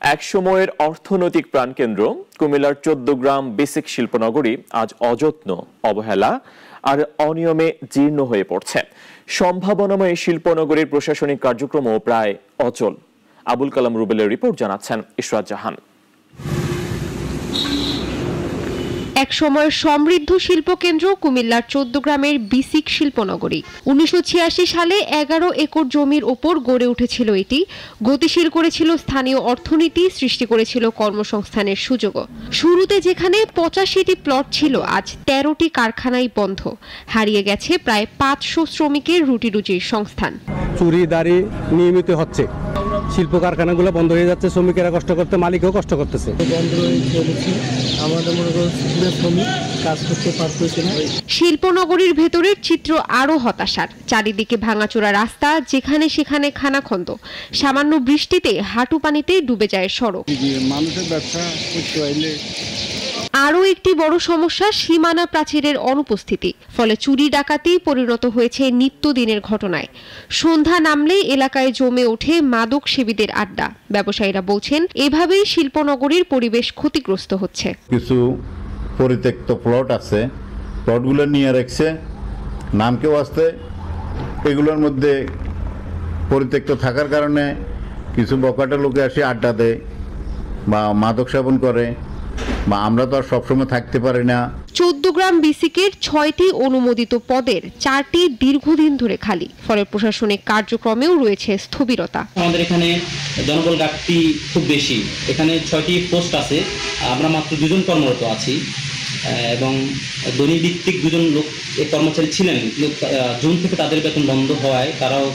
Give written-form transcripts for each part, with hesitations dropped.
এক সময়ের অর্থনৈতিক প্রাণকেন্দ্র কুমিল্লার ১৪ গ্রাম বেসিক শিল্পনগরী আজ অযত্ন, অবহেলা আর অনিয়মে জীর্ণ হয়ে পড়ছে। সম্ভাবনাময় শিল্পনগরীর প্রশাসনিক কার্যক্রমও প্রায় অচল। আবুল কালাম রুবেলের রিপোর্ট জানাচ্ছেন ইশরাত জাহান। এক সময়ের সমৃদ্ধ শিল্পকেন্দ্র কুমিল্লার ১৪ গ্রামের বিসিক শিল্পনগরী। ১৯৮৬ সালে ১১ একর জমির ওপর গড়ে উঠেছিল এটি। গতিশীল করেছিল স্থানীয় অর্থনীতি, সৃষ্টি করেছিল কর্মসংস্থানের সুযোগও। শুরুতে যেখানে ৮৫টি প্লট ছিল, আজ ১৩টি কারখানাই বন্ধ। হারিয়ে গেছে প্রায় ৫০০ শ্রমিকের রুটি-রুজির সংস্থান। চুরি দাঁড়ি নিয়মিত হচ্ছে, শিল্প কারখানাগুলো বন্ধ হয়ে যাচ্ছে, শ্রমিকেরা কষ্ট করতে, মালিকও কষ্ট করতেছে। বন্ধ হয়ে চলেছে, আমাদের মনে করো শ্রমিক কাজ করতে পারতেছে না। শিল্পনগরীর ভেতরের চিত্র আরো হতাশার। চারিদিকে ভাঙাচোরা রাস্তা, যেখানে সেখানে খানাখন্দ। সামান্য বৃষ্টিতে হাঁটু পানিতে ডুবে যায় সড়ক। মানুষের ব্যবসা করতে পারলে আরও একটি বড় সমস্যা সীমানা প্রাচীরের অনুপস্থিতি। ফলে চুরি ডাকাতি পরিণত হয়েছে নিত্যদিনের ঘটনায়। সন্ধ্যা নামলেই এলাকায় জমে ওঠে মাদক সেবীদের আড্ডা। ব্যবসায়ীরা বলছেন, এভাবেই শিল্পনগরীর পরিবেশ ক্ষতিগ্রস্ত হচ্ছে। কিছু পরিত্যক্ত প্লট আছে, প্লটগুলো নিয়ে রাখছে নামকেও আসতে। এগুলোর মধ্যে পরিত্যক্ত থাকার কারণে কিছু বকাটা লোকে আসে আড্ডা দেয় বা মাদক সেবন করে, বা আমরা তো আর সবসময় থাকতে পারি না। ১৪ গ্রাম বিসিকের ৬টি অনুমোদিত পদের ৪টি দীর্ঘদিন ধরে খালি। ফলে প্রশাসনিক কার্যক্রমেও রয়েছে স্থবিরতা। আমাদের এখানে জনবল ঘাটতি খুব বেশি। এখানে ৬টি পোস্ট আছে, আমরা মাত্র ২ জন কর্মরত আছি এবং দৈনিক ভিত্তিক ২ জন লোক কর্মচারী ছিলেন। জুন থেকে তাদের বেতন বন্ধ হওয়ায় তারাও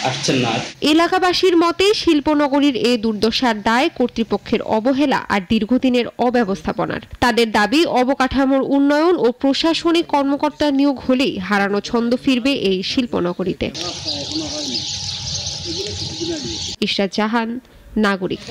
আসছেন না। এলাকাবাসীর মতে শিল্পনগরীর এই দুর্দশার দায় কর্তৃপক্ষের অবহেলা আর দীর্ঘদিনের অব্যবস্থাপনার। তাদের দাবি, অবকাঠামোর উন্নয়ন ও প্রশাসনিক কর্মকর্তা নিয়োগ হলেই হারানো ছন্দ ফিরবে এই শিল্পনগরীতে। ইশরাত জাহান, নাগরিক।